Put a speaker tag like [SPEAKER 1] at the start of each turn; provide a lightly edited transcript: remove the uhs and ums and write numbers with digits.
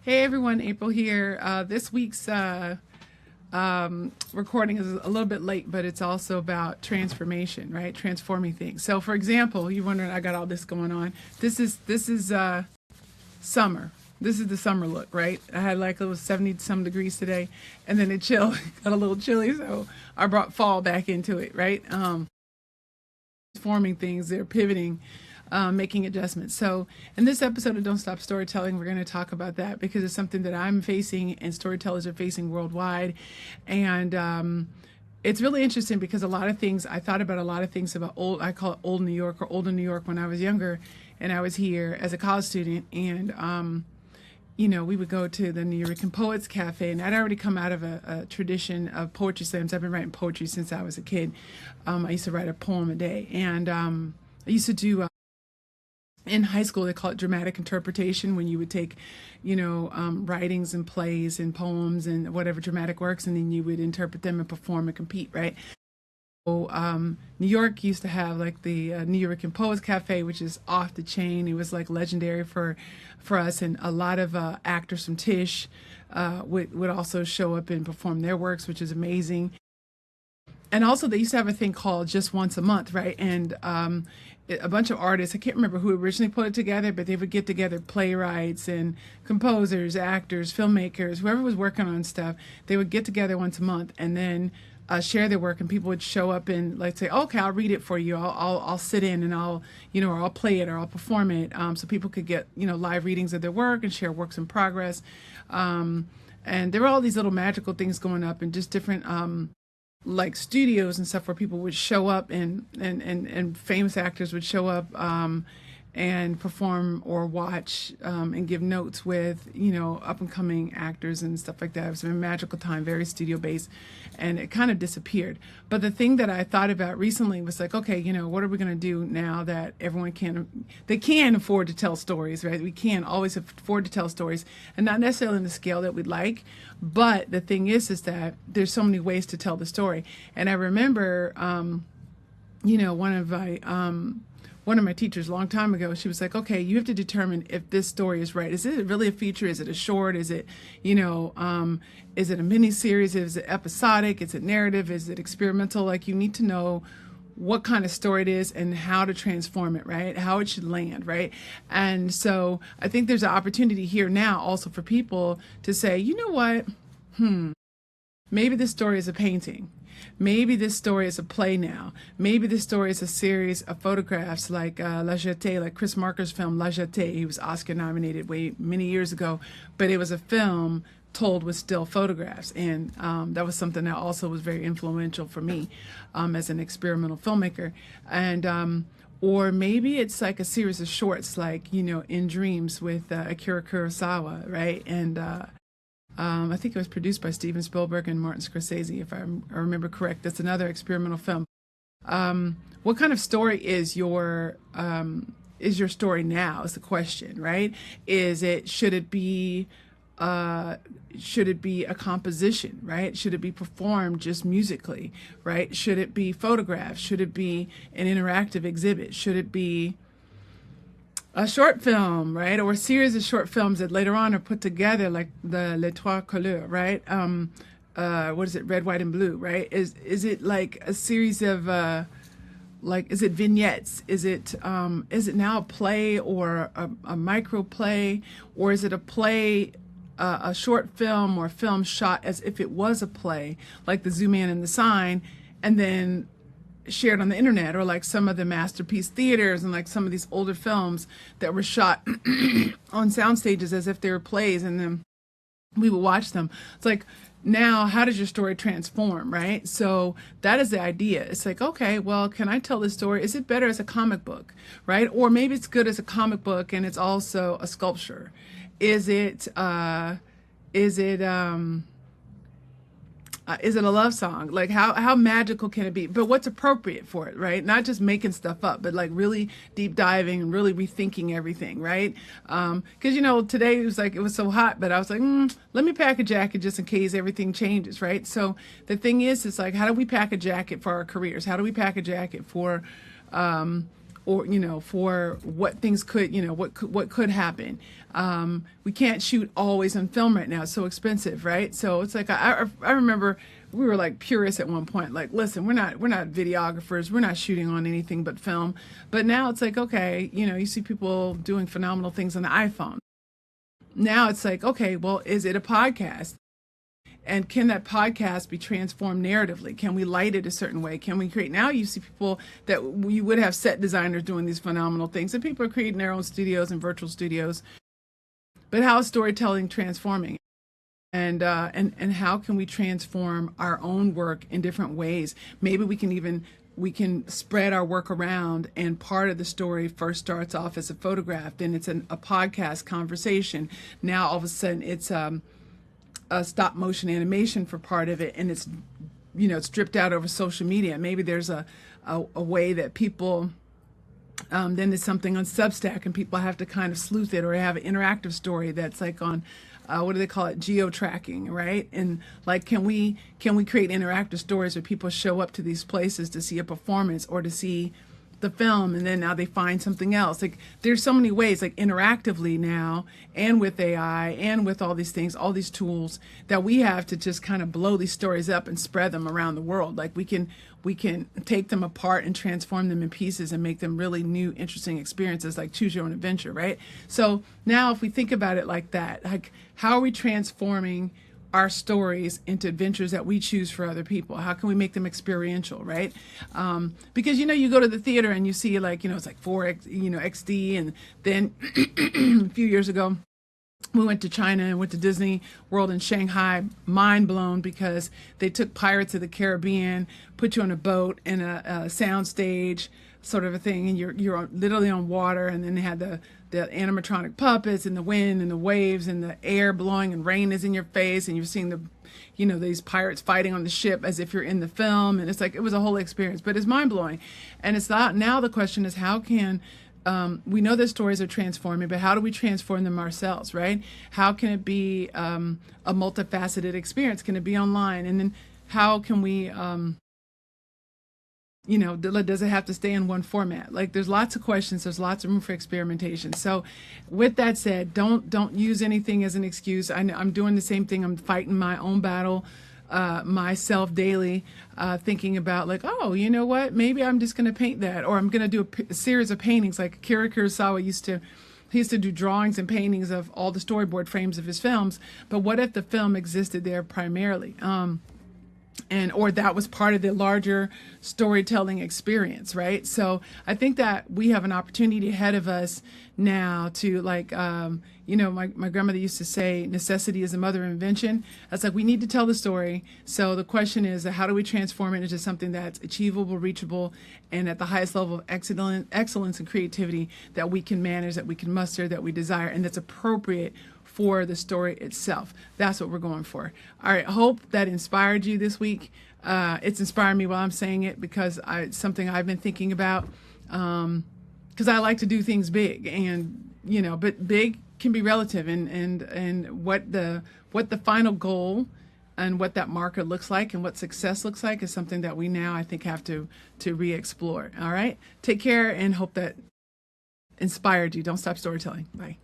[SPEAKER 1] Hey everyone, April here. This week's recording is a little bit late, but it's also about transformation, right? Transforming things. So, for example, you're wondering, I got all this going on. This is summer. This is the summer look, right? I had like it was 70 some degrees today, and then it chilled, got a little chilly, so I brought fall back into it, right? Forming things, they're pivoting, making adjustments. So, in this episode of Don't Stop Storytelling, we're going to talk about that because it's something that I'm facing and storytellers are facing worldwide. And it's really interesting because a lot of things, I thought about a lot of things about I call it old New York or older New York when I was younger and I was here as a college student. And we would go to the New York Poets Cafe, and I'd already come out of a tradition of poetry slams. I've been writing poetry since I was a kid. I used to write a poem a day, and I used to do. In high school, they call it dramatic interpretation, when you would take, writings and plays and poems and whatever dramatic works, and then you would interpret them and perform and compete, right? So, New York used to have like the New York Poets Cafe, which is off the chain. It was like legendary for us, and a lot of actors from Tisch would also show up and perform their works, which is amazing. And also, they used to have a thing called Just Once a Month, right? And a bunch of artists, I can't remember who originally put it together, but they would get together playwrights and composers, actors, filmmakers, whoever was working on stuff. They would get together once a month and then share their work, and people would show up and like say, "Okay, I'll read it for you. I'll sit in and or I'll play it or I'll perform it," so people could get live readings of their work and share works in progress. And there were all these little magical things going up and just different like studios and stuff where people would show up and famous actors would show up and perform or watch and give notes with up and coming actors and stuff like that. It was a magical time, very studio based, and it kind of disappeared. But the thing that I thought about recently was like, okay, what are we going to do now that everyone can afford to tell stories, right? We can always afford to tell stories, and not necessarily in the scale that we'd like. But the thing is that there's so many ways to tell the story. And I remember, one of my teachers a long time ago, she was like, okay, you have to determine if this story is right. Is it really a feature? Is it a short? Is it, is it a mini series? Is it episodic? Is it narrative? Is it experimental? Like, you need to know what kind of story it is and how to transform it, right? How it should land, right? And so I think there's an opportunity here now also for people to say, you know what? Maybe this story is a painting. Maybe this story is a play now. Maybe this story is a series of photographs like La Jetée, like Chris Marker's film La Jetée. He was Oscar nominated way many years ago, but it was a film told with still photographs. And that was something that also was very influential for me as an experimental filmmaker. And or maybe it's like a series of shorts like, In Dreams with Akira Kurosawa, right? And I think it was produced by Steven Spielberg and Martin Scorsese, if I remember correct. That's another experimental film. What kind of story is your story now? Is the question, right? Should it be a composition, right? Should it be performed just musically, right? Should it be photographed? Should it be an interactive exhibit? Should it be a short film, right? Or a series of short films that later on are put together, like the Les Trois Couleurs, right? What is it? Red, white, and blue, right? Is it like a series of is it vignettes? Is it now a play or a micro play, or is it a play, a short film or a film shot as if it was a play, like the Zoom In and the Sign, and then shared on the internet, or like some of the masterpiece theaters and like some of these older films that were shot on sound stages as if they were plays, and then we would watch them. It's like, now how does your story transform, right? So that is the idea. It's like, okay, well, can I tell this story? Is it better as a comic book, right? Or maybe it's good as a comic book and it's also a sculpture. Is it is it a love song? Like, how magical can it be? But what's appropriate for it, right? Not just making stuff up, but like really deep diving and really rethinking everything, right? Because today it was so hot, but I was like, let me pack a jacket just in case everything changes, right? So the thing is, it's like, how do we pack a jacket for our careers? How do we pack a jacket for or for what things could what could happen. We can't shoot always on film right now. It's so expensive, right? So it's like I remember we were like purists at one point. Like, listen, we're not videographers. We're not shooting on anything but film. But now it's like, okay, you see people doing phenomenal things on the iPhone. Now it's like, okay, well, is it a podcast? And can that podcast be transformed narratively? Can we light it a certain way? Can we create? Now you see people that you would have set designers doing these phenomenal things, and people are creating their own studios and virtual studios. But how is storytelling transforming? And how can we transform our own work in different ways? Maybe we can spread our work around, and part of the story first starts off as a photograph, then it's a podcast conversation. Now all of a sudden it's a stop motion animation for part of it, and it's it's stripped out over social media. Maybe there's a way that people then there's something on Substack and people have to kind of sleuth it, or have an interactive story that's like on what do they call it, geo-tracking, right? And like, can we create interactive stories where people show up to these places to see a performance or to see the film, and then now they find something else? Like, there's so many ways, like interactively now, and with AI and with all these things, all these tools that we have to just kind of blow these stories up and spread them around the world. Like, we can take them apart and transform them in pieces and make them really new, interesting experiences, like choose your own adventure, right? So now if we think about it like that, like, how are we transforming our stories into adventures that we choose for other people? How can we make them experiential, right? Because you go to the theater and you see, like, it's like 4X, XD, and then a few years ago we went to China and went to Disney World in Shanghai, mind blown, because they took Pirates of the Caribbean, put you on a boat and a sound stage sort of a thing, and you're literally on water, and then they had the animatronic puppets and the wind and the waves and the air blowing, and rain is in your face, and you're seeing these pirates fighting on the ship as if you're in the film, and it's like, it was a whole experience, but it's mind blowing. And it's not, now the question is, how can we know that stories are transforming, but how do we transform them ourselves, right? How can it be a multifaceted experience? Can it be online? And then how can we does it have to stay in one format? Like, there's lots of questions, there's lots of room for experimentation. So with that said, don't use anything as an excuse. I'm doing the same thing. I'm fighting my own battle myself daily, thinking about, like, oh, you know what, maybe I'm just going to paint that, or I'm going to do a series of paintings. Like Akira Kurosawa used to do drawings and paintings of all the storyboard frames of his films, but what if the film existed there primarily? Or that was part of the larger storytelling experience, right? So I think that we have an opportunity ahead of us now to, like, my grandmother used to say, necessity is the mother of invention. That's like, we need to tell the story. So the question is, how do we transform it into something that's achievable, reachable, and at the highest level of excellence and creativity that we can manage, that we can muster, that we desire, and that's appropriate for the story itself. That's what we're going for. All right, I hope that inspired you this week. It's inspired me while I'm saying it, because it's something I've been thinking about, because I like to do things big, and but big can be relative, and what the final goal and what that marker looks like and what success looks like is something that we now, I think, have to re-explore. All right, take care, and hope that inspired you. Don't stop storytelling. Bye.